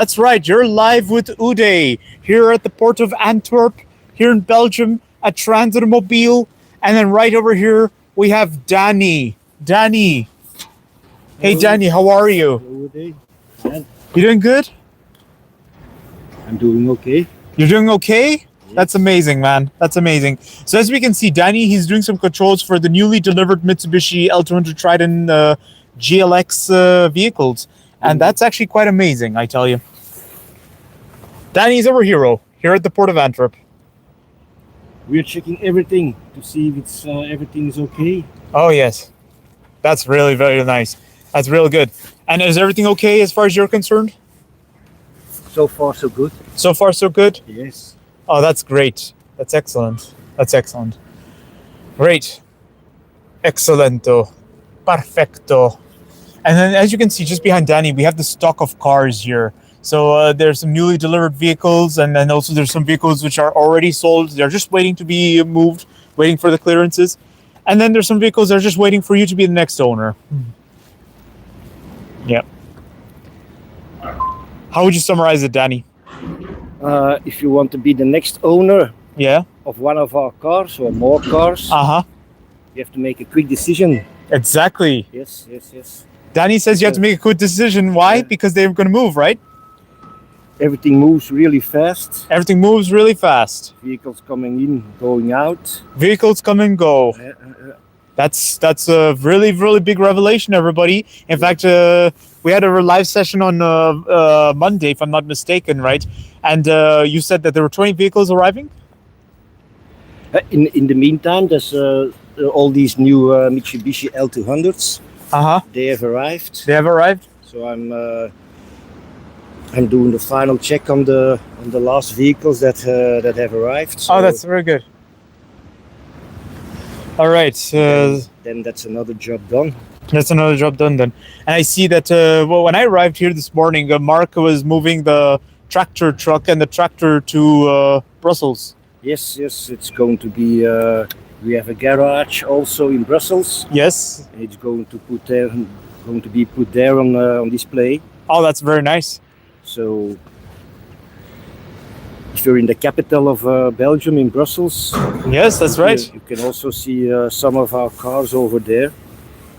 That's right, you're live with Uday here at the port of Antwerp, here in Belgium at Transmobile, and then right over here we have Danny. Danny. Hey Hello. Danny, how are you? Hello, Uday. Fine. You doing good? I'm doing okay. You're doing okay? Yes. That's amazing, man. That's amazing. So as we can see, Danny, he's doing some controls for the newly delivered Mitsubishi L200 Triton GLX vehicles. And that's actually quite amazing, I tell you. Danny's our hero here at the port of Antwerp. We're checking everything to see if it's everything is okay. Oh, yes. That's really very nice. That's real good. And is everything okay as far as you're concerned? So far, so good. So far, so good? Yes. Oh, that's great. That's excellent. That's excellent. Great. Excellento. Perfecto. And then as you can see, just behind Danny, we have the stock of cars here. So there's some newly delivered vehicles, and then also there's some vehicles which are already sold. They're just waiting to be moved, waiting for the clearances. And then there's some vehicles that are just waiting for you to be the next owner. Yeah. How would you summarize it, Danny? If you want to be the next owner Yeah. of one of our cars or more cars, Uh-huh. you have to make a quick decision. Exactly. Yes, yes, yes. Danny says you have to make a quick decision. Why? Yeah. Because they're going to move, right? Everything moves really fast. Everything moves really fast. Vehicles coming in, going out. Vehicles come and go. That's a really, really big revelation, everybody. In fact, we had a live session on Monday, if I'm not mistaken, right? And you said that there were 20 vehicles arriving? In the meantime, there's all these new Mitsubishi L200s. Uh-huh. They have arrived. They have arrived? So I'm doing the final check on the last vehicles that have arrived. So Oh, that's very good. All right. then that's another job done. That's another job done then. And I see that when I arrived here this morning, Mark was moving the tractor truck and the tractor to Brussels. Yes, it's going to be. We have a garage also in Brussels. Yes. It's going to be put there on display. Oh, that's very nice. So if you're in the capital of Belgium, in Brussels, yes, that's right. You can also see some of our cars over there.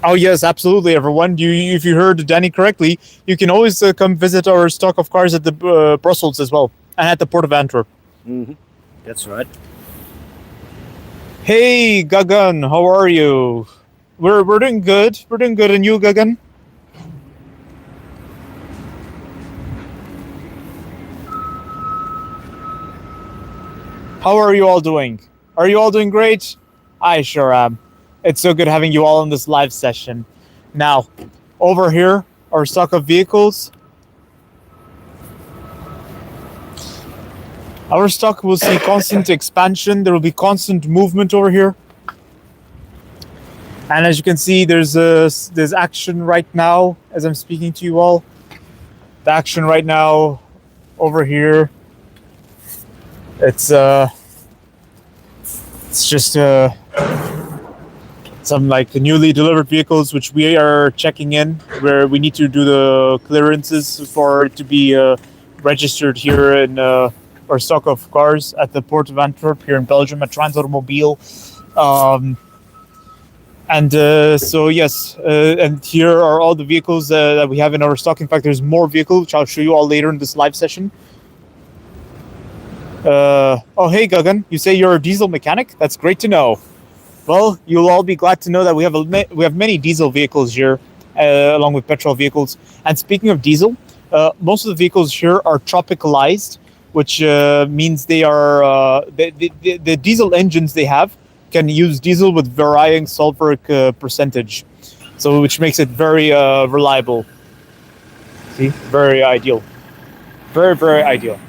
Oh yes, absolutely, everyone. If you heard Danny correctly, you can always come visit our stock of cars at the Brussels as well, and at the port of Antwerp. Mm-hmm. That's right. Hey, Gagan, how are you? We're doing good. We're doing good, and you, Gagan? How are you all doing? Are you all doing great? I sure am. It's so good having you all in this live session. Now, over here, our stock of vehicles. Our stock will see constant expansion. There will be constant movement over here. And as you can see, there's action right now as I'm speaking to you all. The action right now over here. It's just some like newly delivered vehicles which we are checking in, where we need to do the clearances for it to be registered here in our stock of cars at the port of Antwerp here in Belgium at Transmobile. So yes, and here are all the vehicles that we have in our stock. In fact, there's more vehicles which I'll show you all later in this live session. Oh, hey, Gagan, you say you're a diesel mechanic? That's great to know. Well, you'll all be glad to know that we have many diesel vehicles here, along with petrol vehicles. And speaking of diesel, most of the vehicles here are tropicalized, which means they are the diesel engines they have can use diesel with varying sulfuric percentage, so which makes it very reliable. See, very ideal, very, very ideal.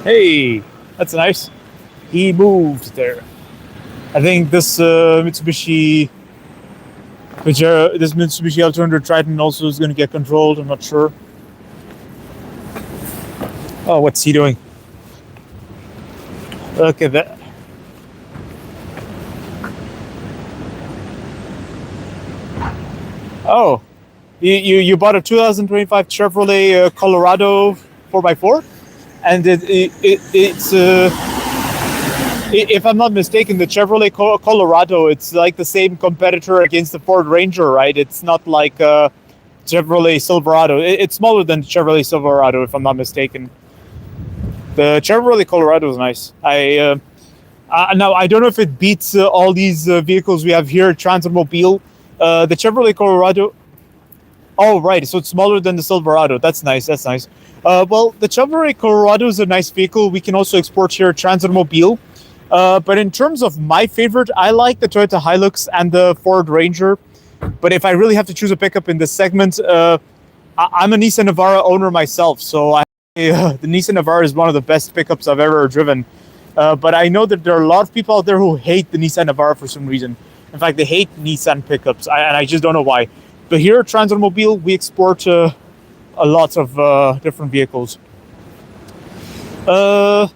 Hey, that's nice. He moved there. I think this Mitsubishi Which this Mitsubishi L200 Triton also is going to get controlled. I'm not sure. Oh, what's he doing? Look at that. Oh, you bought a 2025 Chevrolet Colorado 4x4, and it's if I'm not mistaken, the Chevrolet Colorado, it's like the same competitor against the Ford Ranger, right? It's not like Chevrolet Silverado. It's smaller than the Chevrolet Silverado, if I'm not mistaken. The Chevrolet Colorado is nice. Now I don't know if it beats all these vehicles we have here at Transmobile. The Chevrolet Colorado. Oh, right. So it's smaller than the Silverado. That's nice. That's nice. Well, the Chevrolet Colorado is a nice vehicle. We can also export here at Transmobile. But in terms of my favorite, I like the Toyota Hilux and the Ford Ranger. But if I really have to choose a pickup in this segment, I'm a Nissan Navara owner myself. So the Nissan Navara is one of the best pickups I've ever driven. But I know that there are a lot of people out there who hate the Nissan Navara for some reason. In fact, they hate Nissan pickups, and I just don't know why. But here at Transmobile, we export a lot of different vehicles. Well,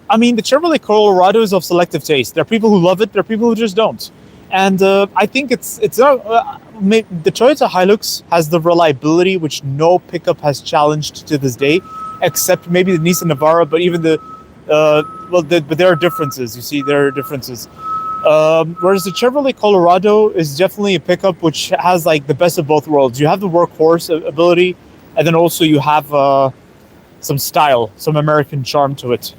I mean, the Chevrolet Colorado is of selective taste. There are people who love it. There are people who just don't. And I think the Toyota Hilux has the reliability which no pickup has challenged to this day, except maybe the Nissan Navara. But even but there are differences. You see, there are differences. Whereas the Chevrolet Colorado is definitely a pickup which has like the best of both worlds. You have the workhorse ability, and then also you have some style, some American charm to it.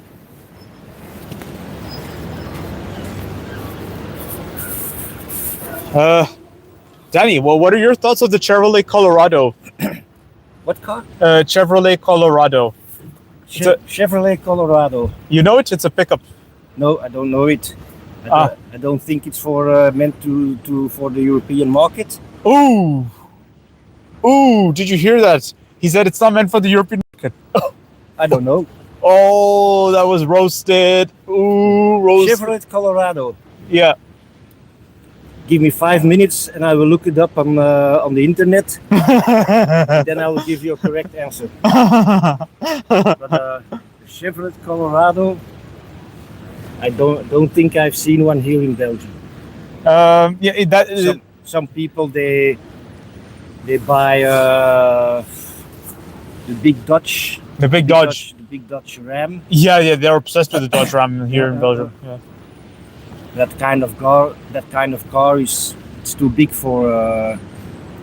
Danny, well, what are your thoughts of the Chevrolet Colorado? What car? Chevrolet Colorado. Chevrolet Colorado. You know it? It's a pickup. No, I don't know it. I don't think it's for meant for the European market. Ooh, did you hear that? He said it's not meant for the European market. I don't know. Oh, that was roasted. Ooh, roasted. Chevrolet Colorado. Yeah. Give me 5 minutes and I will look it up on the internet. And then I will give you a correct answer. But Chevrolet Colorado, I don't think I've seen one here in Belgium. Some people they buy the big Dodge. The big Dodge. The big Dodge Ram. Yeah, they're obsessed with the Dodge Ram here in Belgium. Yeah. That kind of car is too big for.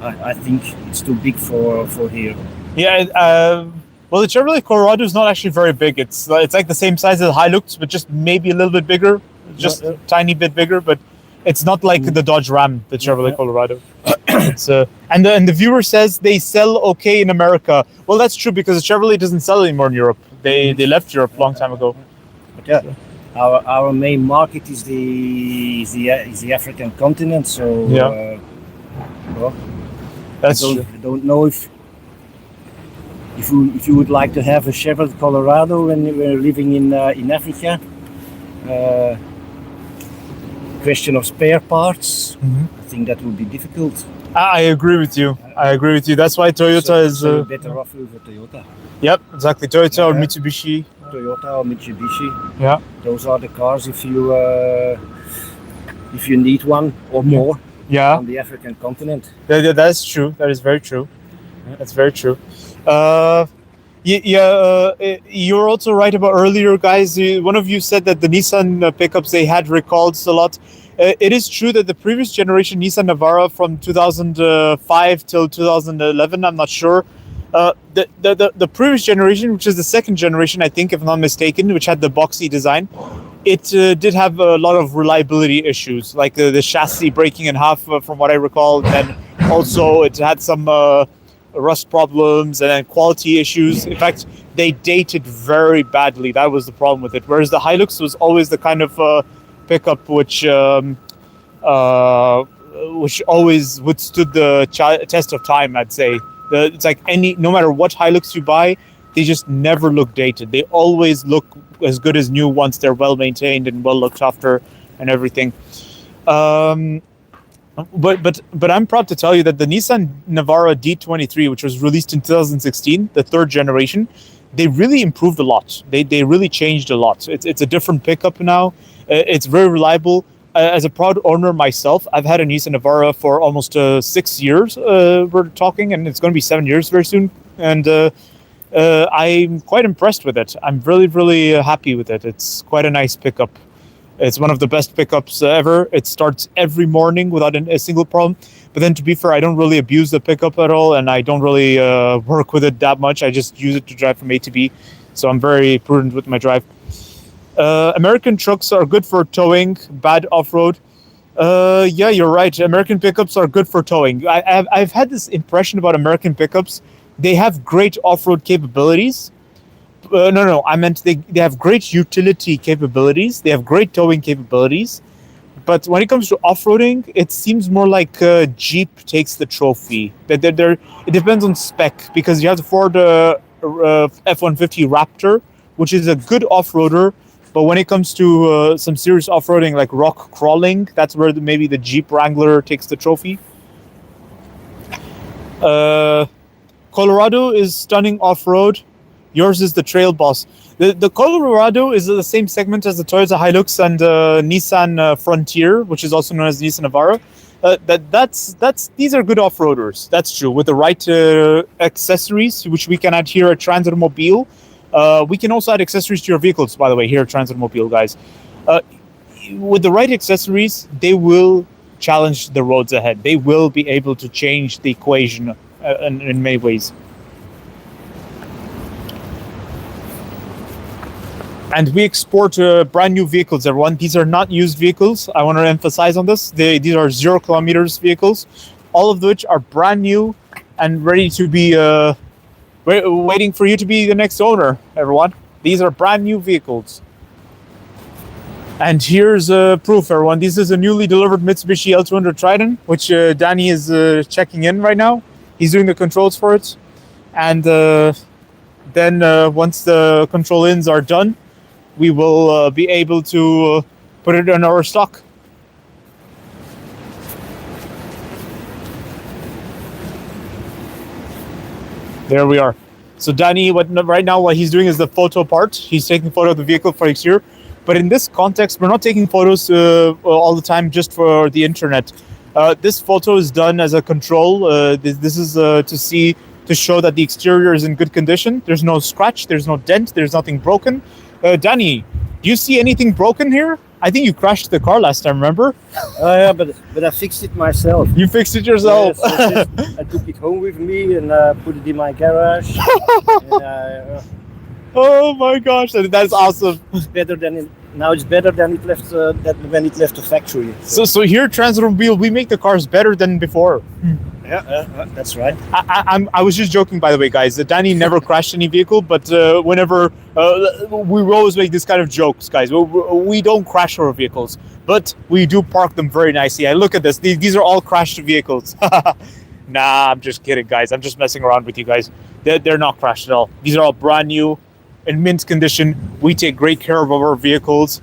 I think it's too big for here. Yeah. Well, the Chevrolet Colorado is not actually very big. It's like the same size as the Hilux, but just maybe a little bit bigger, just a tiny bit bigger. But it's not like the Dodge Ram, the Chevrolet Colorado. It's and the viewer says they sell okay in America. Well, that's true because the Chevrolet doesn't sell anymore in Europe. They left Europe a long time ago. But yeah. Our main market is the African continent, so yeah. Well, that's true. I don't know if you would like to have a Chevrolet Colorado when you were living in Africa. Question of spare parts, I think that would be difficult. I agree with you. That's why Toyota is better off with a Toyota. Yep, exactly. Toyota or Mitsubishi. Toyota or Mitsubishi. Yeah, those are the cars if you need one or more. Yeah, on the African continent. That's true. That is very true. That's very true. You're also right about earlier, guys. One of you said that the Nissan pickups, they had recalls a lot. It is true that the previous generation Nissan Navara from 2005 till 2011, I'm not sure. The previous generation, which is the second generation, I think, if I'm not mistaken, which had the boxy design, it did have a lot of reliability issues, like the chassis breaking in half, from what I recall. And also, it had some rust problems and then quality issues. In fact, they dated very badly. That was the problem with it. Whereas the Hilux was always the kind of pickup which always withstood the test of time, I'd say. It's like no matter what Hilux you buy, they just never look dated. They always look as good as new once they're well maintained and well looked after and everything. But I'm proud to tell you that the Nissan Navara D23, which was released in 2016, the third generation, they really improved a lot. They really changed a lot. It's a different pickup now. It's very reliable. As a proud owner myself, I've had a Nissan Navara for almost 6 years. We're talking, and it's going to be 7 years very soon. And I'm quite impressed with it. I'm really happy with it. It's quite a nice pickup. It's one of the best pickups ever. It starts every morning without a single problem. But then, to be fair, I don't really abuse the pickup at all, and I don't really work with it that much. I just use it to drive from A to B. So I'm very prudent with my drive. American trucks are good for towing, bad off-road. Yeah, you're right. American pickups are good for towing. I've had this impression about American pickups. They have great off-road capabilities. No. I meant they have great utility capabilities. They have great towing capabilities. But when it comes to off-roading, it seems more like Jeep takes the trophy. It depends on spec, because you have the Ford F-150 Raptor, which is a good off-roader. But when it comes to some serious off-roading, like rock crawling, that's where maybe the Jeep Wrangler takes the trophy. Colorado is stunning off-road. Yours is the Trail Boss. The Colorado is the same segment as the Toyota Hilux and Nissan Frontier, which is also known as Nissan Navara. These are good off-roaders. That's true. With the right accessories, which we can add here at Transmobile. We can also add accessories to your vehicles, by the way, here at Transmobile, guys. With the right accessories, they will challenge the roads ahead. They will be able to change the equation in many ways. And we export brand new vehicles, everyone. These are not used vehicles. I want to emphasize on this. These are 0 kilometers vehicles, all of which are brand new and ready to be waiting for you to be the next owner, everyone. These are brand new vehicles. And here's proof, everyone. This is a newly delivered Mitsubishi L200 Triton, which Danny is checking in right now. He's doing the controls for it. And then once the control-ins are done, we will be able to put it in our stock. There we are. So Danny, right now what he's doing is the photo part. He's taking a photo of the vehicle for exterior. But in this context, we're not taking photos all the time just for the internet. This photo is done as a control. This is to show that the exterior is in good condition. There's no scratch, there's no dent, there's nothing broken. Danny, do you see anything broken here? I think you crashed the car last time, remember? Yeah, but I fixed it myself. You fixed it yourself? Yes, I took it home with me and put it in my garage. Oh my gosh, that's awesome. It's better than now. It's better than it left when it left the factory. So here at Transmobile, we make the cars better than before. Yeah, that's right. I was just joking, by the way, guys. Danny never crashed any vehicle, but whenever we always make this kind of jokes, guys. We don't crash our vehicles, but we do park them very nicely. And look at this; these are all crashed vehicles. Nah, I'm just kidding, guys. I'm just messing around with you guys. They're not crashed at all. These are all brand new, in mint condition. We take great care of our vehicles.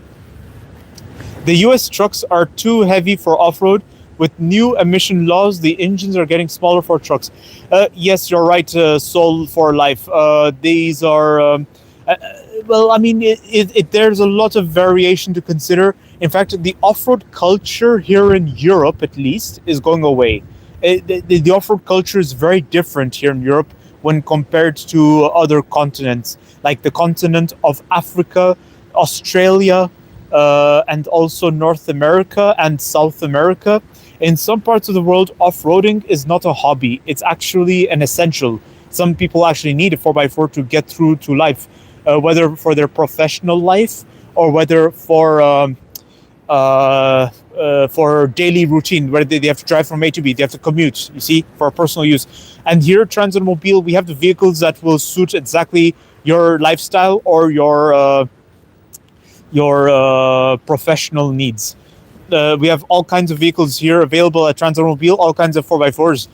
The U.S. trucks are too heavy for off-road. With new emission laws, the engines are getting smaller for trucks. Yes, you're right, Soul for Life. These are, well, I mean, there's a lot of variation to consider. In fact, the off-road culture here in Europe, at least, is going away. The off-road culture is very different here in Europe when compared to other continents, like the continent of Africa, Australia, and also North America and South America. In some parts of the world, off-roading is not a hobby. It's actually an essential. Some people actually need a 4x4 to get through to life, whether for their professional life or whether for daily routine, where they have to drive from A to B, they have to commute, you see, for personal use. And here at Transmobile, we have the vehicles that will suit exactly your lifestyle or your professional needs. We have all kinds of vehicles here available at Transmobile, all kinds of 4x4s.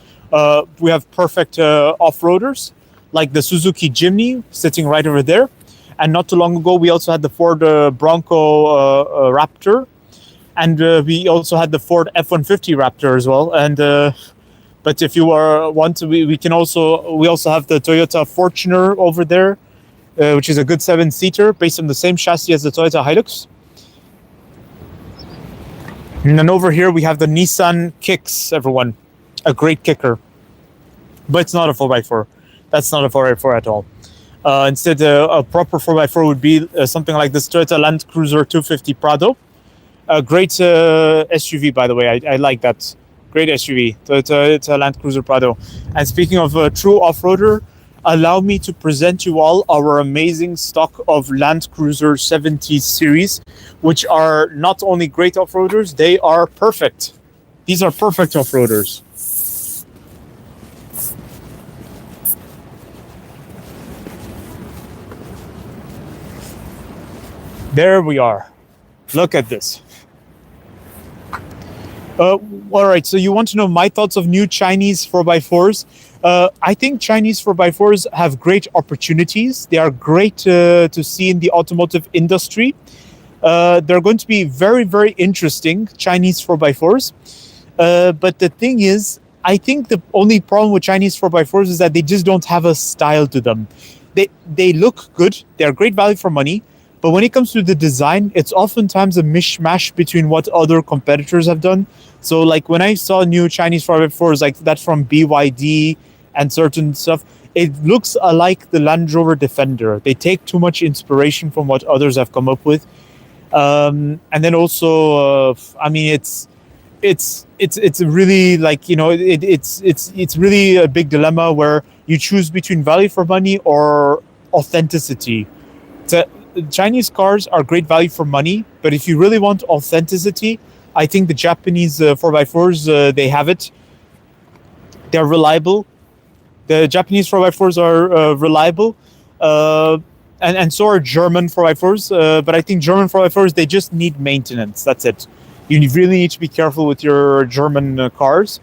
We have perfect off-roaders, like the Suzuki Jimny sitting right over there. And not too long ago, we also had the Ford Bronco Raptor. and we also had the Ford F-150 Raptor as well. And but if you want to, we also have the Toyota Fortuner over there, which is a good 7-seater based on the same chassis as the Toyota Hilux. And then over here we have the Nissan Kicks, everyone. A great kicker. But it's not a 4x4. That's not a 4x4 at all. Instead, a proper 4x4 would be something like this Toyota Land Cruiser 250 Prado. A great SUV, by the way. I like that. Great SUV, Toyota Land Cruiser Prado. And speaking of a true off-roader, allow me to present you all our amazing stock of Land Cruiser 70 series, which are not only great off-roaders, they are perfect. These are perfect off-roaders. There we are. Look at this. All right, so you want to know my thoughts of new Chinese 4x4s? I think Chinese 4x4s have great opportunities. They are great to see in the automotive industry. They're going to be very, very interesting, Chinese 4x4s. But the thing is, I think the only problem with Chinese 4x4s is that they just don't have a style to them. They look good. They're great value for money. But when it comes to the design, it's oftentimes a mishmash between what other competitors have done. So like when I saw new Chinese 4x4s like that from BYD and certain stuff, it looks like the Land Rover Defender. They take too much inspiration from what others have come up with. And then also, I mean, it's really like, you know, it's really a big dilemma where you choose between value for money or authenticity. Chinese cars are great value for money, but if you really want authenticity, I think the Japanese 4x4s, they have it. They're reliable. The Japanese 4x4s are reliable, and so are German 4x4s. But I think German 4x4s, they just need maintenance. That's it. You really need to be careful with your German cars.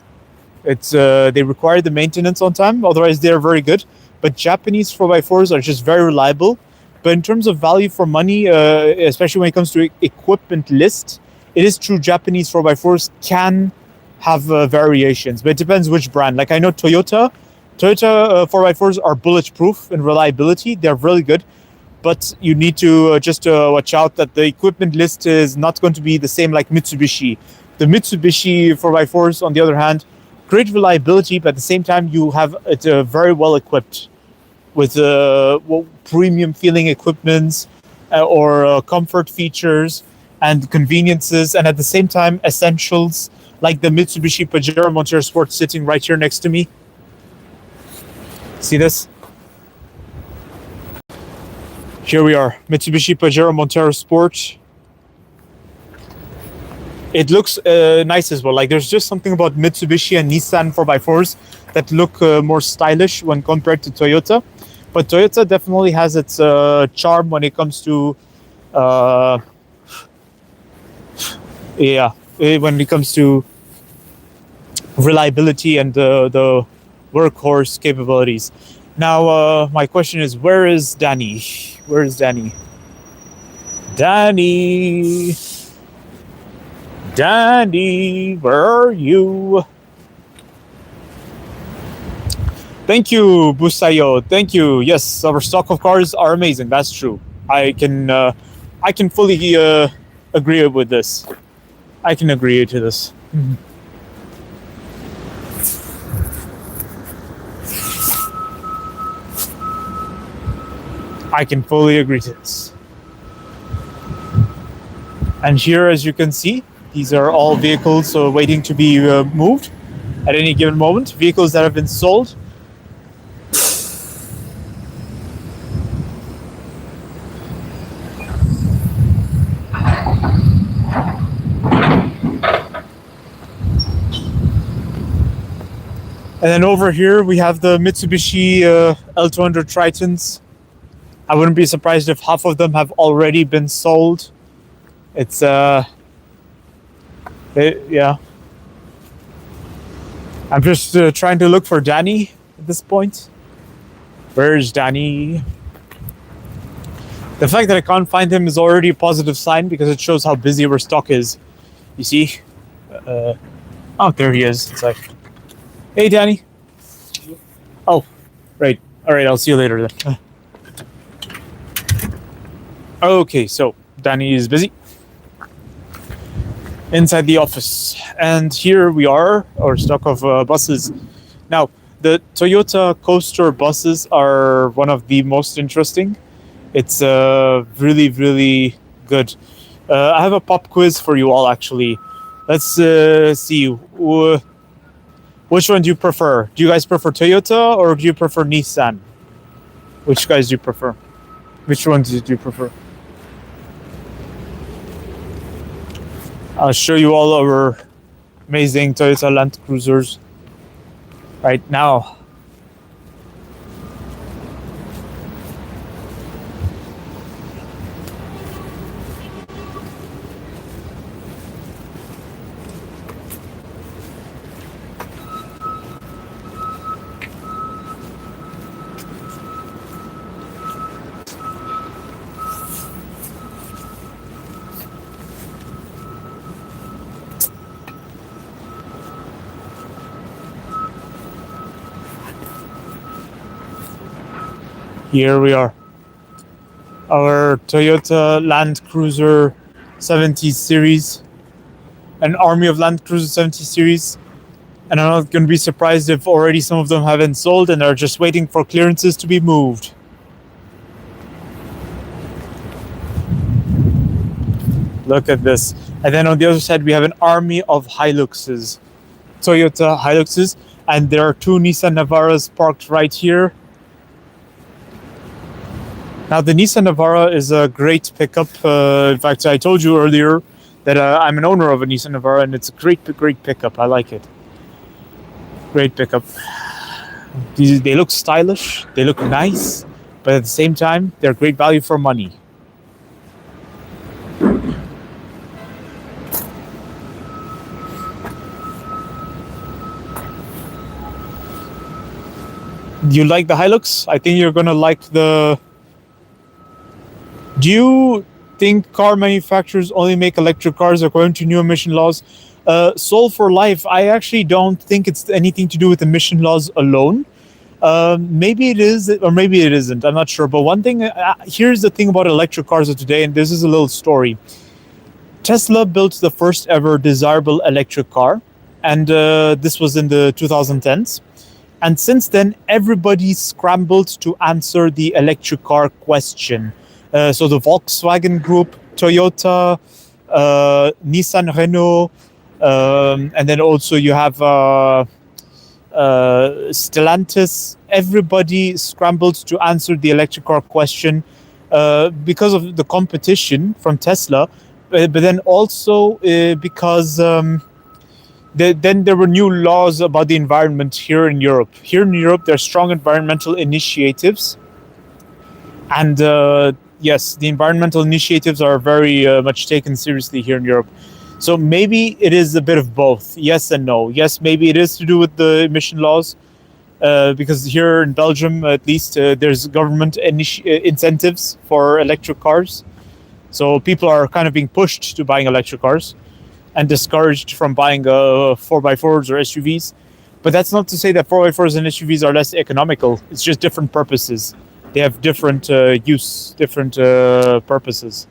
They require the maintenance on time, otherwise they're very good. But Japanese 4x4s are just very reliable. But in terms of value for money, especially when it comes to equipment list, it is true Japanese 4x4s can have variations, but it depends which brand. Like I know Toyota 4x4s are bulletproof in reliability. They're really good, but you need to just watch out that the equipment list is not going to be the same like Mitsubishi. The Mitsubishi 4x4s, on the other hand, great reliability, but at the same time, it's very well equipped with premium feeling equipments or comfort features and conveniences, and at the same time essentials like the Mitsubishi Pajero Montero Sport sitting right here next to me. See this? Here we are, Mitsubishi Pajero Montero Sport. It looks nice as well. Like there's just something about Mitsubishi and Nissan 4x4s that look more stylish when compared to Toyota. But Toyota definitely has its charm when it comes to, when it comes to reliability and the workhorse capabilities. Now, my question is, where is Danny? Where is Danny? Danny, where are you? Thank you, Busayo. Thank you. Yes, our stock of cars are amazing. That's true. I can fully agree with this. I can agree to this. Mm-hmm. I can fully agree to this. And here, as you can see, these are all vehicles waiting to be moved at any given moment. Vehicles that have been sold. And then over here, we have the Mitsubishi L200 Tritons. I wouldn't be surprised if half of them have already been sold. It's, yeah. I'm just trying to look for Danny at this point. Where's Danny? The fact that I can't find him is already a positive sign because it shows how busy our stock is. You see? Oh, there he is. It's like, hey, Danny. Oh, right. All right, I'll see you later then. Okay, so Danny is busy inside the office, and here we are, our stock of buses. Now, the Toyota Coaster buses are one of the most interesting. It's really, really good. I have a pop quiz for you all, actually. Let's see. Which one do you prefer? Do you guys prefer Toyota or do you prefer Nissan? Which guys do you prefer? Which ones do you prefer? I'll show you all our amazing Toyota Land Cruisers right now. Here we are. Our Toyota Land Cruiser 70 series. An army of Land Cruiser 70 series. And I'm not going to be surprised if already some of them have been sold and are just waiting for clearances to be moved. Look at this. And then on the other side, we have an army of Hiluxes. Toyota Hiluxes. And there are two Nissan Navaras parked right here. Now, the Nissan Navara is a great pickup. In fact, I told you earlier that I'm an owner of a Nissan Navara, and it's a great pickup. I like it. Great pickup. They look stylish. They look nice. But at the same time, they're great value for money. You like the Hilux? I think you're going to like the... Do you think car manufacturers only make electric cars according to new emission laws? Soul for Life, I actually don't think it's anything to do with emission laws alone. Maybe it is, or maybe it isn't. I'm not sure. But one thing, here's the thing about electric cars of today, and this is a little story. Tesla built the first ever desirable electric car, and this was in the 2010s. And since then, everybody scrambled to answer the electric car question. So the Volkswagen Group, Toyota, Nissan, Renault, and then also you have Stellantis. Everybody scrambled to answer the electric car question because of the competition from Tesla, but then also because then there were new laws about the environment here in Europe. Here in Europe, there are strong environmental initiatives, and yes, the environmental initiatives are very much taken seriously here in Europe. So maybe it is a bit of both, yes and no. Yes, maybe it is to do with the emission laws, because here in Belgium, at least, there's government incentives for electric cars. So people are kind of being pushed to buying electric cars and discouraged from buying 4x4s or SUVs. But that's not to say that 4x4s and SUVs are less economical. It's just different purposes. They have different use, different purposes.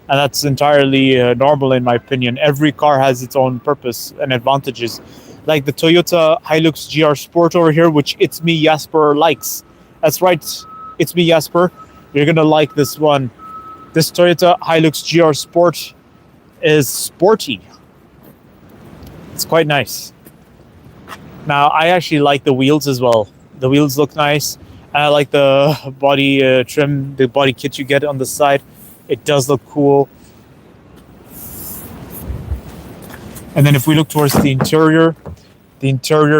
And that's entirely normal in my opinion. Every car has its own purpose and advantages. Like the Toyota Hilux GR Sport over here, which It's Me Jasper likes. That's right, It's Me Jasper. You're going to like this one. This Toyota Hilux GR Sport is sporty. It's quite nice. Now, I actually like the wheels as well. The wheels look nice. I like the body trim, the body kit you get on the side. It does look cool. And then if we look towards the interior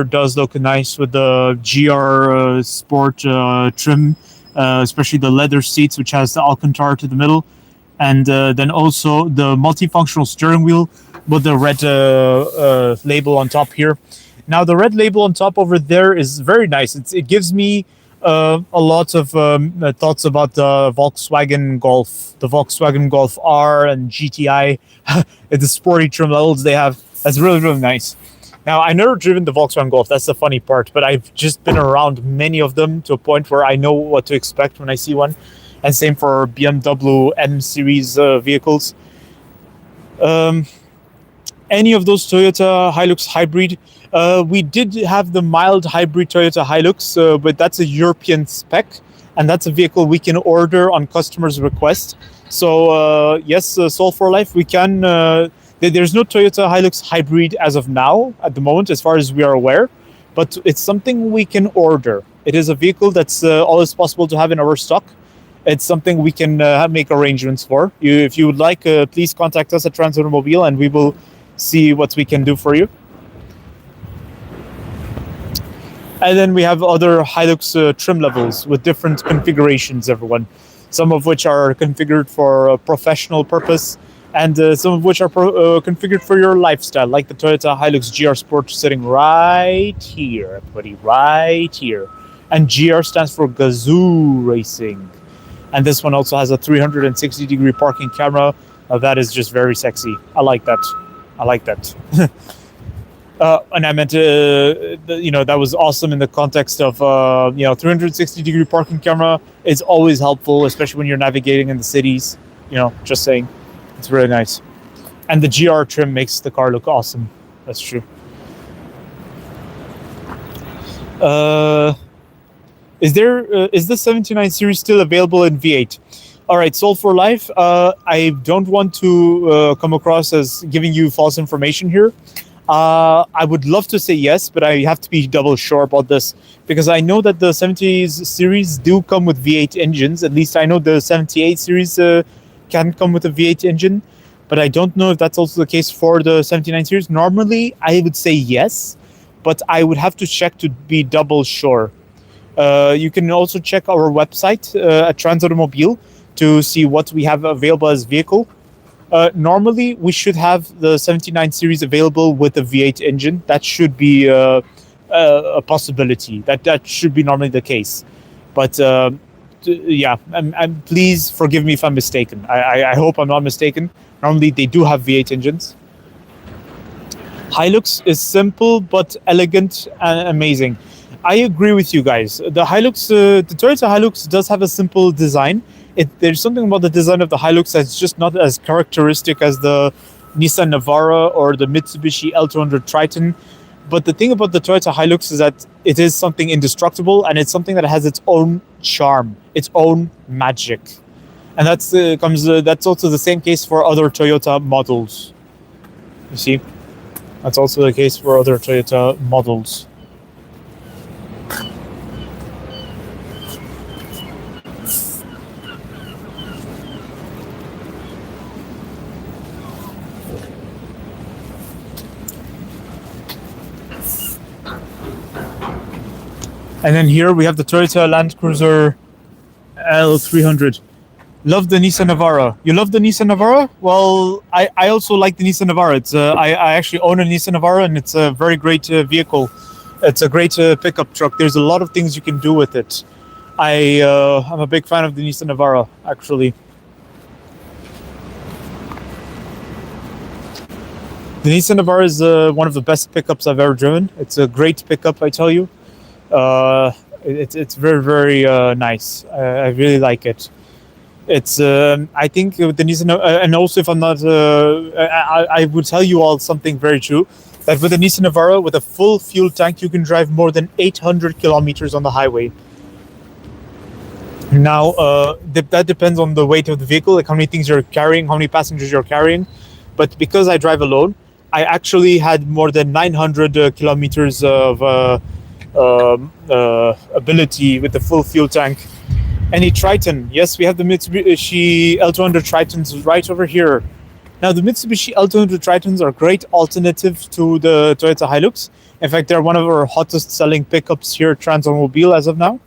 does look nice with the GR Sport trim, especially the leather seats, which has the Alcantara to the middle. And then also the multifunctional steering wheel with the red label on top here. Now, the red label on top over there is very nice. It gives me a lot of thoughts about the Volkswagen Golf, the Volkswagen Golf R and GTI, the sporty trim levels they have. That's really, really nice. Now, I've never driven the Volkswagen Golf. That's the funny part. But I've just been around many of them to a point where I know what to expect when I see one. And same for BMW M series vehicles. Any of those Toyota Hilux hybrid. We did have the mild hybrid Toyota Hilux, but that's a European spec, and that's a vehicle we can order on customer's request. So yes, Soul for Life, we can. There's no Toyota Hilux hybrid as of now, at the moment, as far as we are aware, but it's something we can order. It is a vehicle that's always possible to have in our stock. It's something we can make arrangements for. If you would like, please contact us at Transmobile, and we will see what we can do for you. And then we have other Hilux trim levels with different configurations, everyone. Some of which are configured for a professional purpose, and some of which are configured for your lifestyle, like the Toyota Hilux GR Sport sitting right here, everybody, right here. And GR stands for Gazoo Racing. And this one also has a 360-degree parking camera. That is just very sexy. I like that. I like that. And I meant, that was awesome in the context of, 360-degree parking camera is always helpful, especially when you're navigating in the cities. Just saying. It's really nice. And the GR trim makes the car look awesome. That's true. Is the 79 series still available in V8? All right, Soul for Life. I don't want to come across as giving you false information here. I would love to say yes, but I have to be double sure about this because I know that the 70s series do come with V8 engines. At least I know the 78 series can come with a V8 engine, but I don't know if that's also the case for the 79 series. Normally, I would say yes, but I would have to check to be double sure. You can also check our website at Transmobile to see what we have available as vehicle. Normally, we should have the 79 series available with a V8 engine. That should be a possibility. That should be normally the case. But yeah, and please forgive me if I'm mistaken. I hope I'm not mistaken. Normally, they do have V8 engines. Hilux is simple but elegant and amazing. I agree with you guys. The Hilux, the Toyota Hilux does have a simple design. There's something about the design of the Hilux that's just not as characteristic as the Nissan Navara or the Mitsubishi L200 Triton. But the thing about the Toyota Hilux is that it is something indestructible, and it's something that has its own charm, its own magic. And that's also the same case for other Toyota models. You see? That's also the case for other Toyota models. And then here we have the Toyota Land Cruiser L300. Love the Nissan Navara. You love the Nissan Navara? Well, I also like the Nissan Navara. It's I actually own a Nissan Navara, and it's a very great vehicle. It's a great pickup truck. There's a lot of things you can do with it. I'm a big fan of the Nissan Navara, actually. The Nissan Navara is one of the best pickups I've ever driven. It's a great pickup, I tell you. It's very, very nice. I really like it. It's I think with the Nissan, and also if I'm not, I would tell you all something very true, that with the Nissan Navara, with a full fuel tank, you can drive more than 800 kilometers on the highway. Now, that depends on the weight of the vehicle, like how many things you're carrying, how many passengers you're carrying. But because I drive alone, I actually had more than 900 kilometers of ability with the full fuel tank. Any Triton? Yes, we have the Mitsubishi L200 Tritons right over here. Now, the Mitsubishi L200 Tritons are a great alternative to the Toyota Hilux. In fact, they're one of our hottest selling pickups here at Transmobile as of now.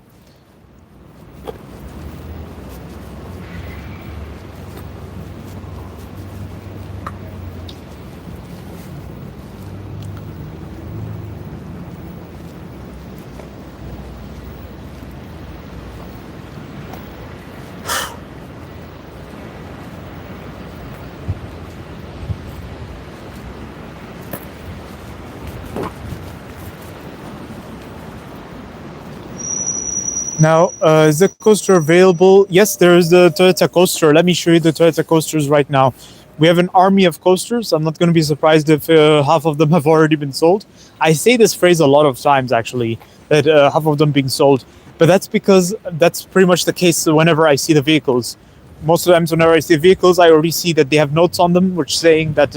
Now, is the coaster available? Yes, there is the Toyota coaster. Let me show you the Toyota coasters right now. We have an army of coasters. I'm not going to be surprised if half of them have already been sold. I say this phrase a lot of times, actually, that half of them being sold. But that's because that's pretty much the case whenever I see the vehicles. Most of the times, whenever I see vehicles, I already see that they have notes on them, which saying that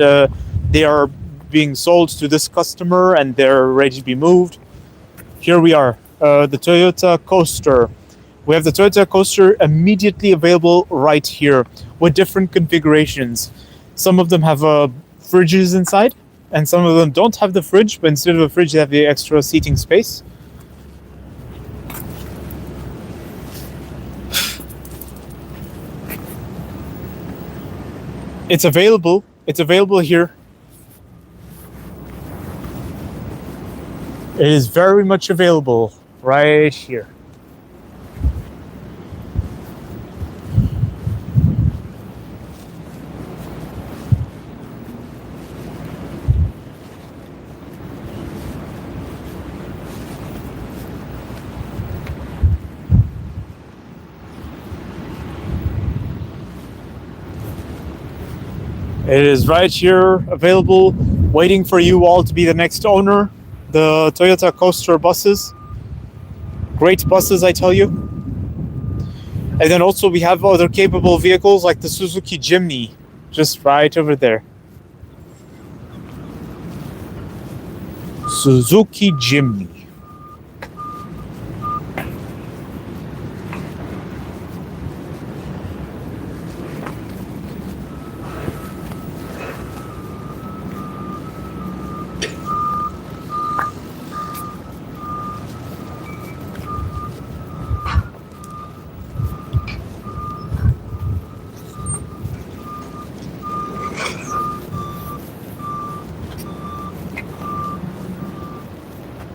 they are being sold to this customer and they're ready to be moved. Here we are, the Toyota Coaster. We have the Toyota Coaster immediately available right here with different configurations. Some of them have fridges inside, and some of them don't have the fridge, but instead of a fridge, they have the extra seating space. It's available. It's available here. It is very much available right here. It is right here, available, waiting for you all to be the next owner. The Toyota Coaster buses. Great buses, I tell you. And then also we have other capable vehicles like the Suzuki Jimny, just right over there. Suzuki Jimny.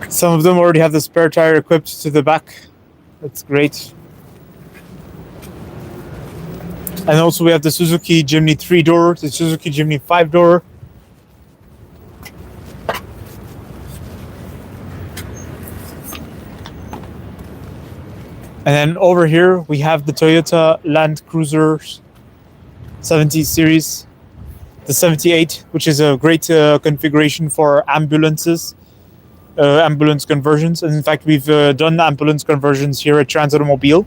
Some of them already have the spare tire equipped to the back. That's great. And also we have the Suzuki Jimny 3-door, the Suzuki Jimny 5-door. And then over here we have the Toyota Land Cruiser 70 series, the 78, which is a great configuration for ambulances. Ambulance conversions, and in fact we've done ambulance conversions here at Transmobile.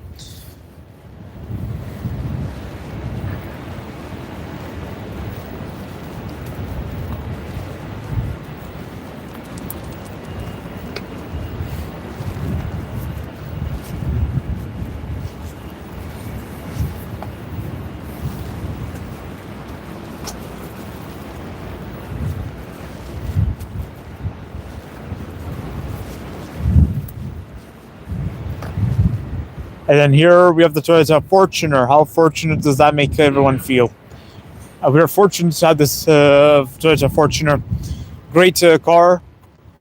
And then here we have the Toyota Fortuner. How fortunate does that make everyone feel? We are fortunate to have this Toyota Fortuner. Great car.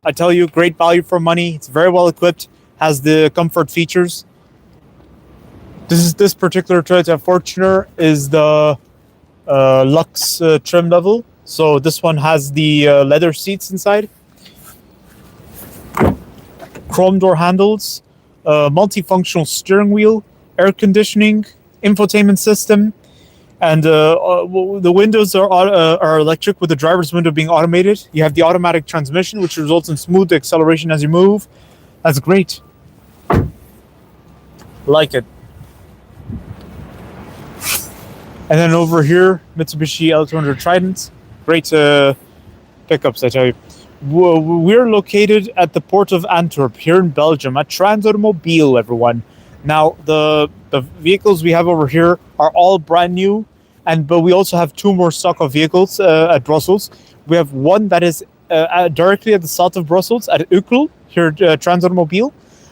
I tell you, great value for money. It's very well equipped. Has the comfort features. This particular Toyota Fortuner is the Lux trim level. So this one has the leather seats inside. Chrome door handles. Multifunctional steering wheel, air conditioning, infotainment system, and the windows are electric, with the driver's window being automated. You have the automatic transmission, which results in smooth acceleration as you move. That's great. Like it. And then over here, Mitsubishi L200 Trident. Great pickups, I tell you. We're located at the port of Antwerp here in Belgium at Transmobile, everyone. Now, the vehicles we have over here are all brand new, but we also have two more stock of vehicles at Brussels. We have one that is directly at the south of Brussels at Uccle, here at Transmobile.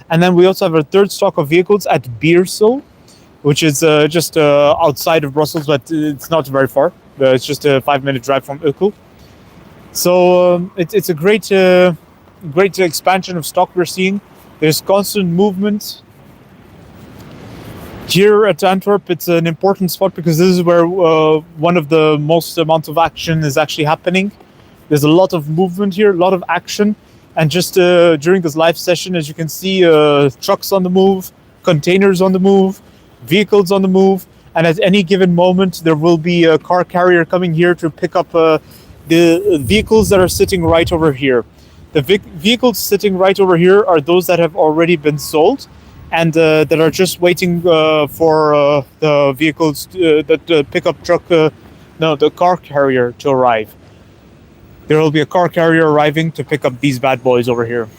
And then we also have a third stock of vehicles at Beersel, which is just outside of Brussels, but it's not very far. It's just a 5-minute drive from Uccle. So it's a great expansion of stock we're seeing. There's constant movement. Here at Antwerp, it's an important spot because this is where one of the most amount of action is actually happening. There's a lot of movement here, a lot of action. And just during this live session, as you can see, trucks on the move, containers on the move, vehicles on the move, and at any given moment there will be a car carrier coming here to pick up the vehicles that are sitting right over here. The vehicles sitting right over here are those that have already been sold, and that are just waiting for the vehicles, the pickup truck, the car carrier to arrive. There will be a car carrier arriving to pick up these bad boys over here.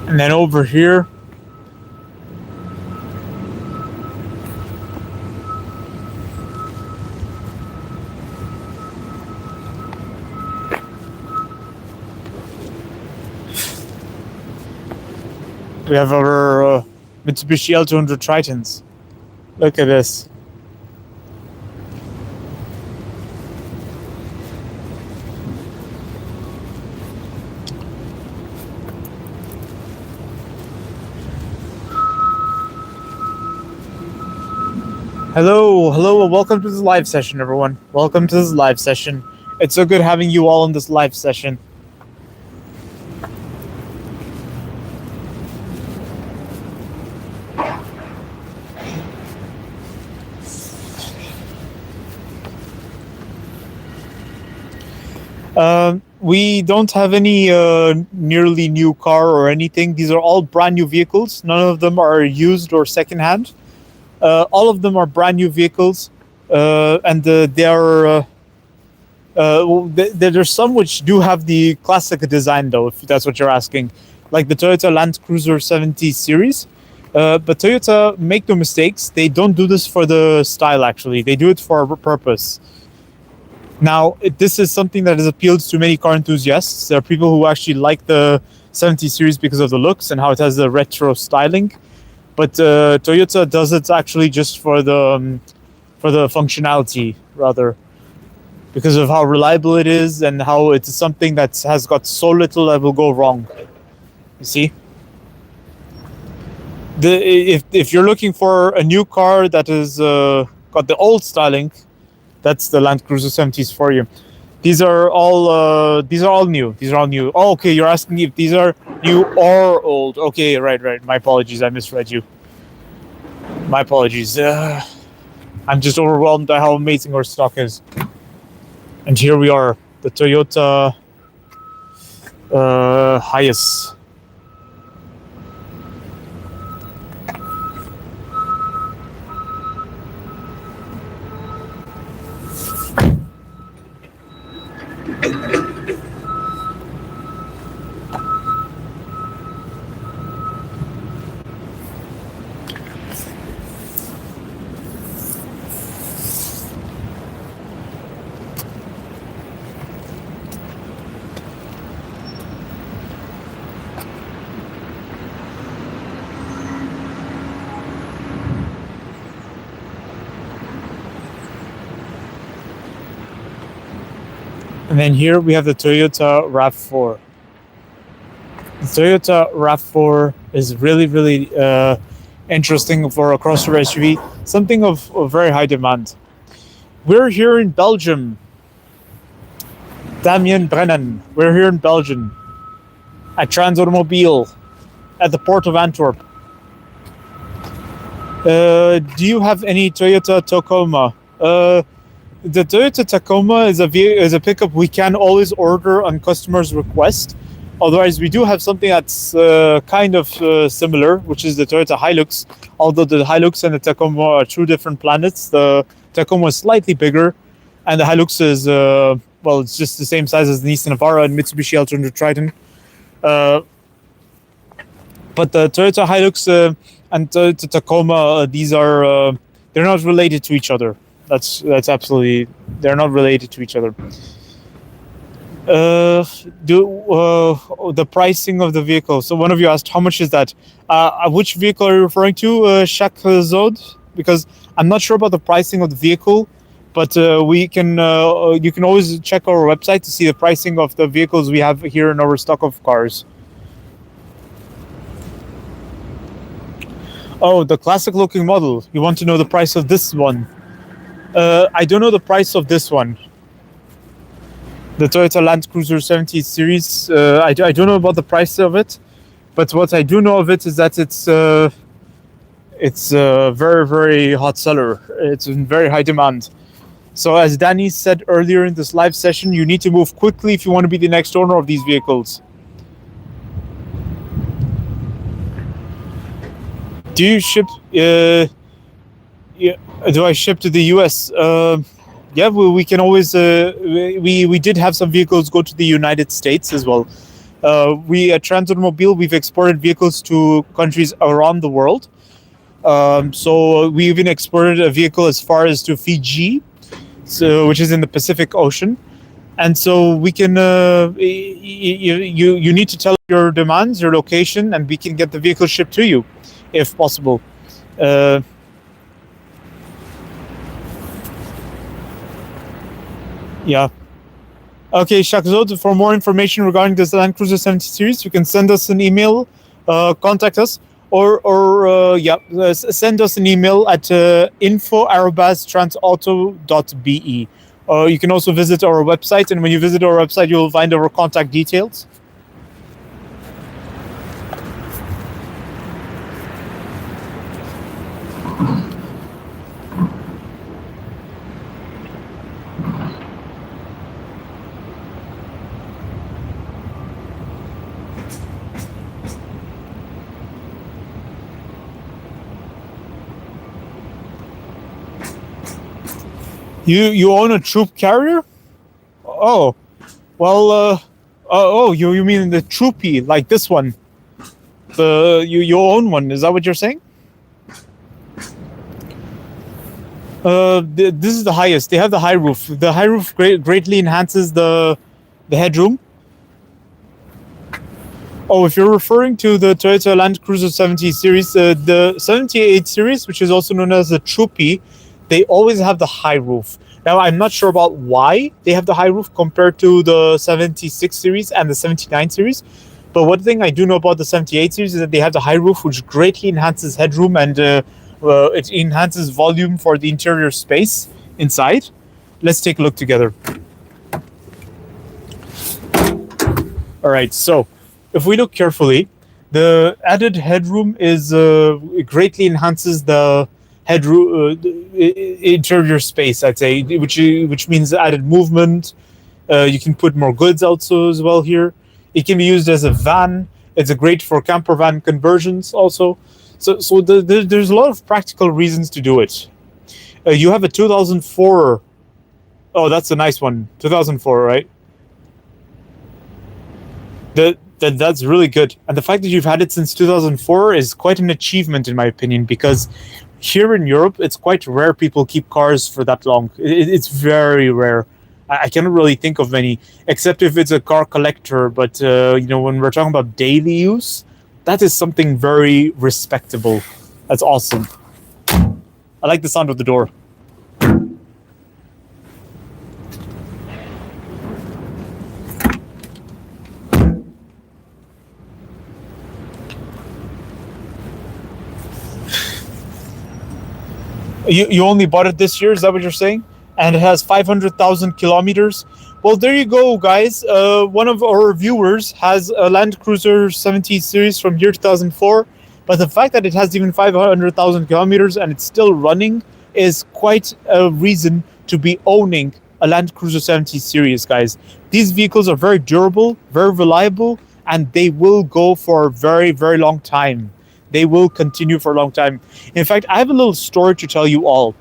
And then over here, we have our Mitsubishi L200 Tritons. Look at this. Hello, and welcome to this live session, everyone. Welcome to this live session. It's so good having you all in this live session. We don't have any nearly new car or anything. These are all brand new vehicles. None of them are used or secondhand. All of them are brand new vehicles, and they are. There's some which do have the classic design, though, if that's what you're asking, like the Toyota Land Cruiser 70 series. But Toyota, make no mistakes, they don't do this for the style. Actually, they do it for a purpose. Now, this is something that has appealed to many car enthusiasts. There are people who actually like the 70 series because of the looks and how it has the retro styling. But Toyota does it actually just for the functionality, rather, because of how reliable it is and how it's something that has got so little that will go wrong. You see, if you're looking for a new car that is got the old styling, that's the Land Cruiser 70s for you. These are all new. These are all new. Oh, okay, you're asking if these are new or old. Okay, right. My apologies, I misread you. My apologies. I'm just overwhelmed by how amazing our stock is. And here we are, the Toyota Hiace. And then here we have the Toyota RAV4. The Toyota RAV4 is really interesting for a crossover SUV, something of very high demand. We're here in Belgium. Damien Brennan. We're here in Belgium at Transmobile at the port of Antwerp. Do you have any Toyota Tacoma? The Toyota Tacoma is a pickup we can always order on customer's request. Otherwise, we do have something that's kind of similar, which is the Toyota Hilux. Although the Hilux and the Tacoma are two different planets. The Tacoma is slightly bigger, and the Hilux is, it's just the same size as the Nissan Navara and Mitsubishi L200 Triton. But the Toyota Hilux and Toyota Tacoma, these are they're not related to each other. That's absolutely, they're not related to each other. Uh, the pricing of the vehicle. So one of you asked, how much is that? Which vehicle are you referring to, Shak Zod? Because I'm not sure about the pricing of the vehicle, but we can. You can always check our website to see the pricing of the vehicles we have here in our stock of cars. Oh, the classic-looking model. You want to know the price of this one? I don't know the price of this one. The Toyota Land Cruiser 70 series. I don't know about the price of it, but what I do know of it is that it's a very, very hot seller. It's in very high demand. So as Danny said earlier in this live session, you need to move quickly if you want to be the next owner of these vehicles. Do you ship? Yeah, do I ship to the US? Yeah, we can always. We did have some vehicles go to the United States as well. We at Transmobile, we've exported vehicles to countries around the world. So we even exported a vehicle as far as to Fiji, which is in the Pacific Ocean. And so we can. You need to tell your demands, your location, and we can get the vehicle shipped to you, if possible. Yeah. Okay, Shakzod, for more information regarding this Land Cruiser 70 series, you can send us an email, contact us, or send us an email at info@transauto.be. You can also visit our website, and when you visit our website, you'll find our contact details. You own a troop carrier? Oh, well, you mean the troopy, like this one? You own one? Is that what you're saying? This is the highest. They have the high roof. The high roof greatly enhances the headroom. Oh, if you're referring to the Toyota Land Cruiser 70 series, the 78 series, which is also known as the Troopy, they always have the high roof. Now, I'm not sure about why they have the high roof compared to the 76 series and the 79 series. But one thing I do know about the 78 series is that they have the high roof, which greatly enhances headroom and it enhances volume for the interior space inside. Let's take a look together. All right, so if we look carefully, the added headroom is greatly enhances the headroom interior space, I'd say, which means added movement. You can put more goods also as well here. It can be used as a van. It's a great for camper van conversions also. So there's a lot of practical reasons to do it. You have a 2004. Oh, that's a nice one. 2004, right? That's really good. And the fact that you've had it since 2004 is quite an achievement, in my opinion, because here in Europe, it's quite rare people keep cars for that long. It's very rare. I cannot really think of many, except if it's a car collector. But, when we're talking about daily use, that is something very respectable. That's awesome. I like the sound of the door. You only bought it this year, is that what you're saying? And it has 500,000 kilometers. Well, there you go, guys. One of our viewers has a Land Cruiser 70 series from year 2004, but the fact that it has even 500,000 kilometers and it's still running is quite a reason to be owning a Land Cruiser 70 series, guys. These vehicles are very durable, very reliable, and they will go for a very, very long time. They will continue for a long time. In fact, I have a little story to tell you all.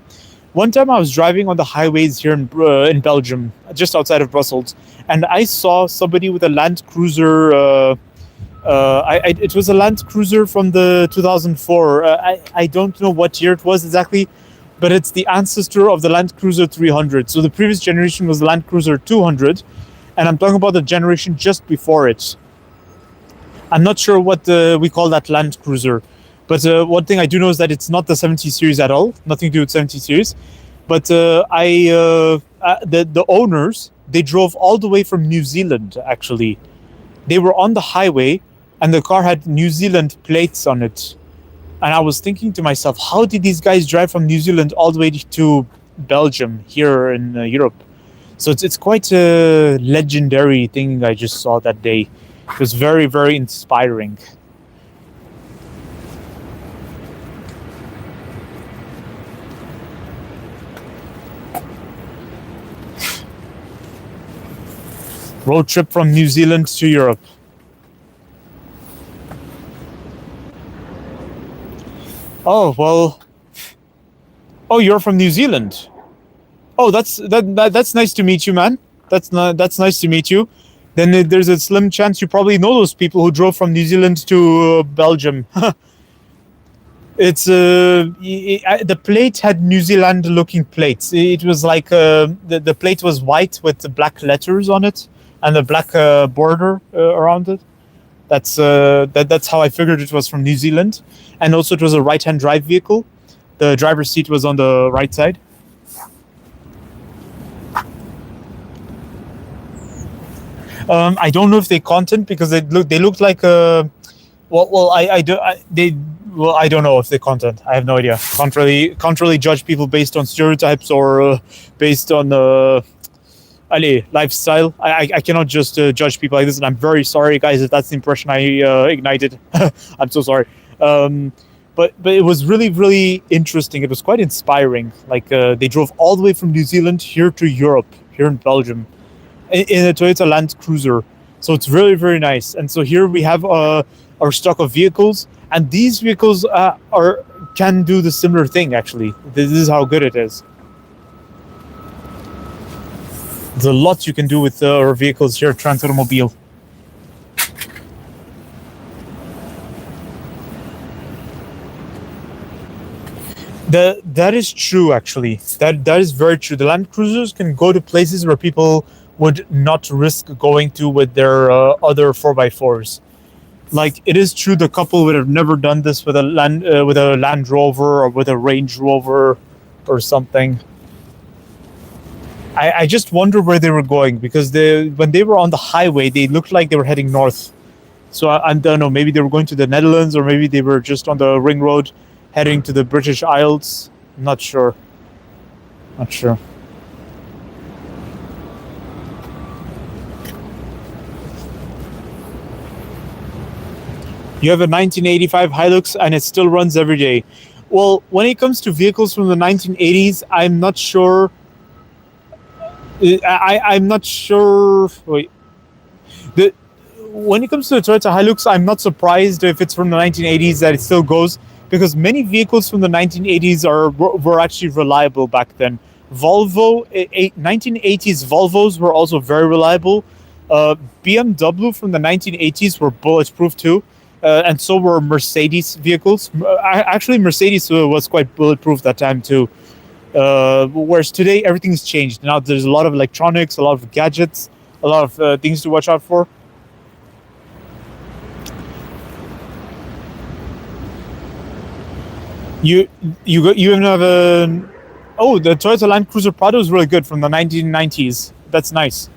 One time I was driving on the highways here in Belgium, just outside of Brussels, and I saw somebody with a Land Cruiser. It was a Land Cruiser from the 2004. I don't know what year it was exactly, but it's the ancestor of the Land Cruiser 300. So the previous generation was the Land Cruiser 200, and I'm talking about the generation just before it. I'm not sure what we call that Land Cruiser, but one thing I do know is that it's not the 70 series at all. Nothing to do with 70 series. But the owners, they drove all the way from New Zealand. Actually, they were on the highway, and the car had New Zealand plates on it. And I was thinking to myself, how did these guys drive from New Zealand all the way to Belgium here in Europe? So it's quite a legendary thing I just saw that day. It was very, very inspiring. Road trip from New Zealand to Europe. Oh, well. Oh, you're from New Zealand. Oh, that's nice to meet you, man. That's nice to meet you. Then there's a slim chance you probably know those people who drove from New Zealand to Belgium. It's the plate had New Zealand looking plates. It was like the plate was white with the black letters on it and the black border around it. That's how I figured it was from New Zealand. And also it was a right-hand drive vehicle. The driver's seat was on the right side. I don't know if they content because they looked like I don't know if they content. I have no idea. Can't really judge people based on stereotypes or based on lifestyle. I cannot just judge people like this, and I'm very sorry, guys, if that's the impression I ignited. I'm so sorry. But it was really, really interesting. It was quite inspiring. Like they drove all the way from New Zealand here to Europe, here in Belgium, in a Toyota Land Cruiser. So it's very, very nice. And so here we have our stock of vehicles, and these vehicles can do the similar thing. Actually, this is how good it is. There's a lot you can do with our vehicles here at Transmobile. That is true, actually. That is very true. The Land Cruisers can go to places where people would not risk going to with their other 4x4s. Like, it is true the couple would have never done this with a Land Rover or with a Range Rover or something. I just wonder where they were going, because when they were on the highway, they looked like they were heading north. So I don't know, maybe they were going to the Netherlands, or maybe they were just on the ring road heading to the British Isles. I'm not sure. Not sure. You have a 1985 Hilux and it still runs every day. Well, when it comes to vehicles from the 1980s, I'm not sure. I'm not sure. Wait. When it comes to the Toyota Hilux, I'm not surprised if it's from the 1980s that it still goes, because many vehicles from the 1980s were actually reliable back then. 1980s Volvos were also very reliable. BMW from the 1980s were bulletproof too. And so were Mercedes vehicles. Actually, Mercedes was quite bulletproof that time too. Whereas today, everything's changed. Now there's a lot of electronics, a lot of gadgets, a lot of things to watch out for. You even have the Toyota Land Cruiser Prado is really good from the 1990s. That's nice.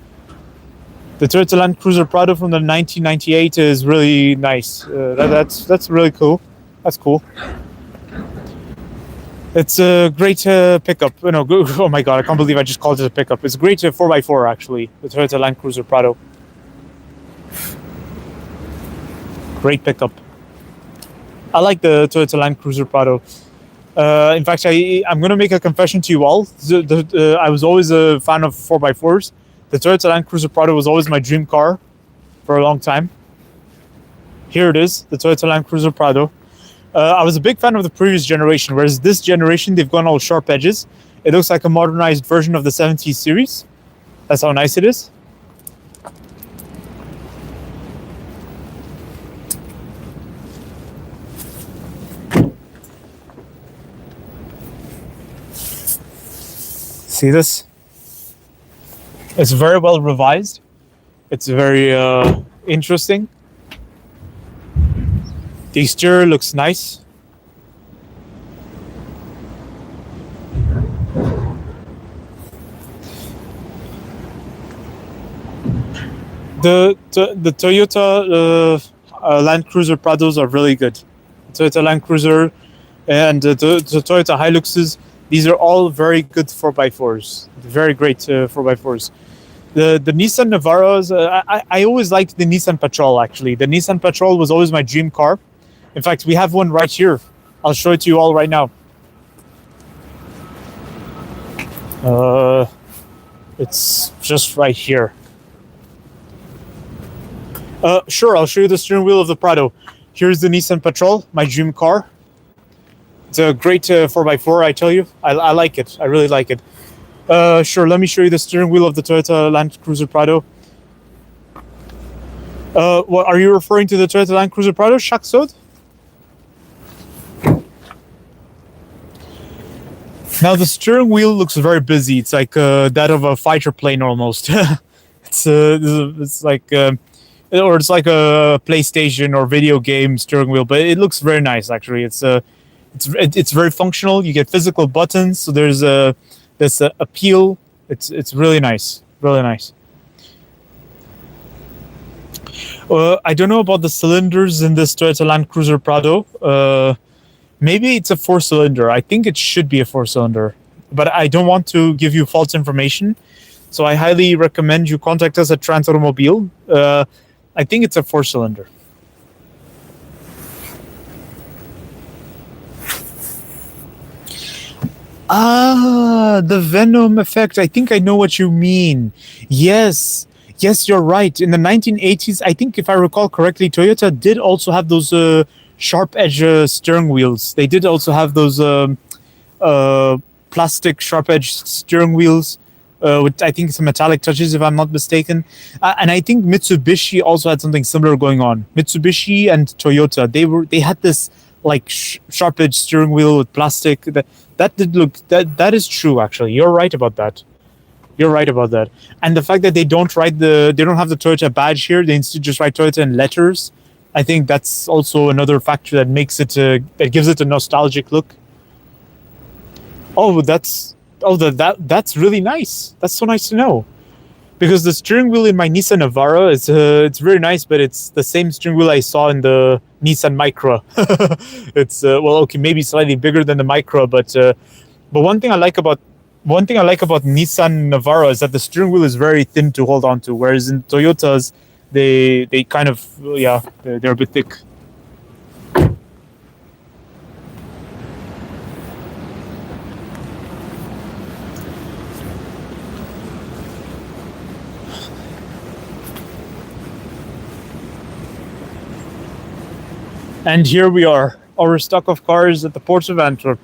The Toyota Land Cruiser Prado from the 1998 is really nice. That's really cool. That's cool. It's a great pickup. Oh my god, I can't believe I just called it a pickup. It's a great 4x4 actually. The Toyota Land Cruiser Prado. Great pickup. I like the Toyota Land Cruiser Prado. In fact, I'm going to make a confession to you all. I was always a fan of 4x4s. The Toyota Land Cruiser Prado was always my dream car for a long time. Here it is, the Toyota Land Cruiser Prado. I was a big fan of the previous generation, whereas this generation, they've gone all sharp edges. It looks like a modernized version of the 70s series. That's how nice it is. See this? It's very well revised. It's very interesting. The exterior looks nice. The Toyota Land Cruiser Prados are really good. Toyota Land Cruiser and the Toyota Hiluxes, these are all very good 4x4s. Very great 4x4s. The Nissan Navaras, I always liked the Nissan Patrol, actually. The Nissan Patrol was always my dream car. In fact, we have one right here. I'll show it to you all right now. It's just right here. Sure, I'll show you the steering wheel of the Prado. Here's the Nissan Patrol, my dream car. It's a great 4x4, I tell you. I like it. I really like it. Sure, let me show you the steering wheel of the Toyota Land Cruiser Prado. What are you referring to, the Toyota Land Cruiser Prado, Shaksod? Now the steering wheel looks very busy. It's like that of a fighter plane almost. It's like or it's like a PlayStation or video game steering wheel, but it looks very nice actually. It's very functional. You get physical buttons, so there's a appeal. It's really nice, really nice. I don't know about the cylinders in this Toyota Land Cruiser Prado. Maybe it's a 4-cylinder. I think it should be a 4-cylinder, but I don't want to give you false information. So I highly recommend you contact us at Transmobile. I think it's a 4-cylinder. The Venom effect. I think I know what you mean. Yes, you're right. In the 1980s, I think if I recall correctly, Toyota did also have those sharp edge steering wheels. They did also have those plastic sharp edge steering wheels with, I think, some metallic touches, if I'm not mistaken. And I think Mitsubishi also had something similar going on. Mitsubishi and Toyota, they had this like sharp edge steering wheel with plastic. That did look, that is true actually. You're right about that. You're right about that. And the fact that they don't have the Toyota badge here, they instead just write Toyota in letters. I think that's also another factor that makes it that gives it a nostalgic look. That's really nice. That's so nice to know. Because the steering wheel in my Nissan Navara is it's very nice, but it's the same steering wheel I saw in the Nissan Micra. It's maybe slightly bigger than the Micra, but one thing I like about Nissan Navara is that the steering wheel is very thin to hold on to, whereas in Toyotas they kind of they're a bit thick. And here we are, our stock of cars at the port of Antwerp.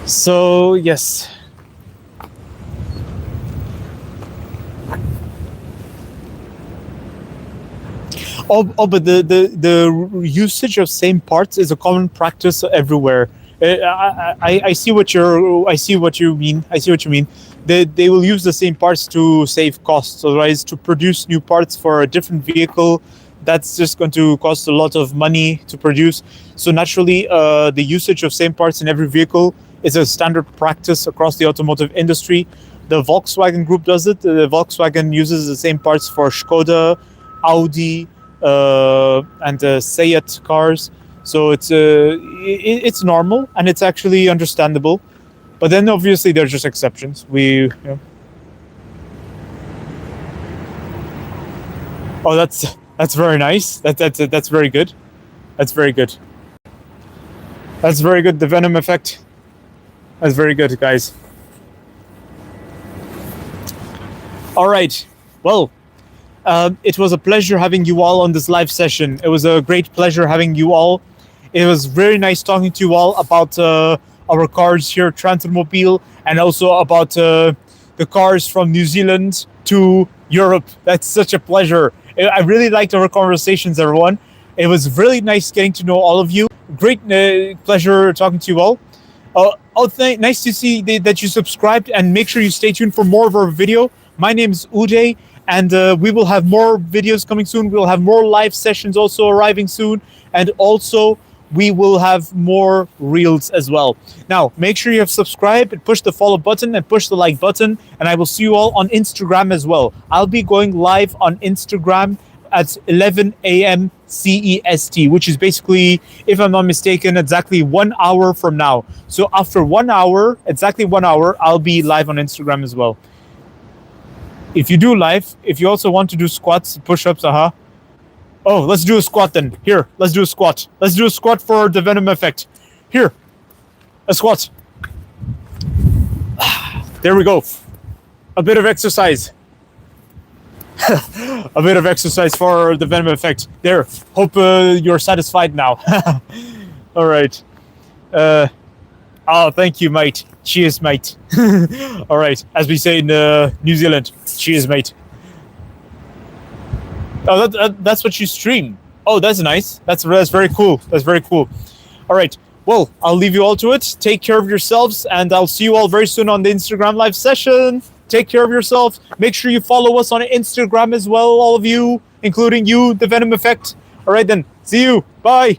So, yes. But the usage of same parts is a common practice everywhere. I see what you mean. They will use the same parts to save costs. Otherwise, to produce new parts for a different vehicle, that's just going to cost a lot of money to produce. So naturally, the usage of same parts in every vehicle is a standard practice across the automotive industry. The Volkswagen Group does it. Volkswagen uses the same parts for Skoda, Audi, and Seat cars. So it's normal and it's actually understandable. But then obviously there's just exceptions. Oh, that's very nice. That's very good. That's very good. That's very good. The Venom effect. That's very good, guys. All right. Well, it was a pleasure having you all on this live session. It was a great pleasure having you all. It was very nice talking to you all about our cars here at Transmobile, and also about the cars from New Zealand to Europe. That's such a pleasure. I really liked our conversations, everyone. It was really nice getting to know all of you. great pleasure talking to you all. Nice to see that you subscribed, and make sure you stay tuned for more of our video. My name is Uday, and we will have more videos coming soon. We'll have more live sessions also arriving soon, and also we will have more reels as well. Now, make sure you have subscribed and push the follow button and push the like button, and I will see you all on Instagram as well. I'll be going live on Instagram at 11 a.m. CEST, which is basically, if I'm not mistaken, exactly 1 hour from now. So after 1 hour, exactly 1 hour, I'll be live on Instagram as well. If you do live, if you also want to do squats, push-ups, oh, let's do a squat then. Here, let's do a squat. Let's do a squat for the Venom effect. Here, a squat. There we go. A bit of exercise. A bit of exercise for the Venom effect. There. Hope you're satisfied now. All right. Oh, thank you, mate. Cheers, mate. All right. As we say in New Zealand, cheers, mate. Oh, that's what you stream. Oh, that's nice. That's very cool. That's very cool. All right. Well, I'll leave you all to it. Take care of yourselves, and I'll see you all very soon on the Instagram live session. Take care of yourselves. Make sure you follow us on Instagram as well, all of you, including you, the Venom Effect. All right, then. See you. Bye.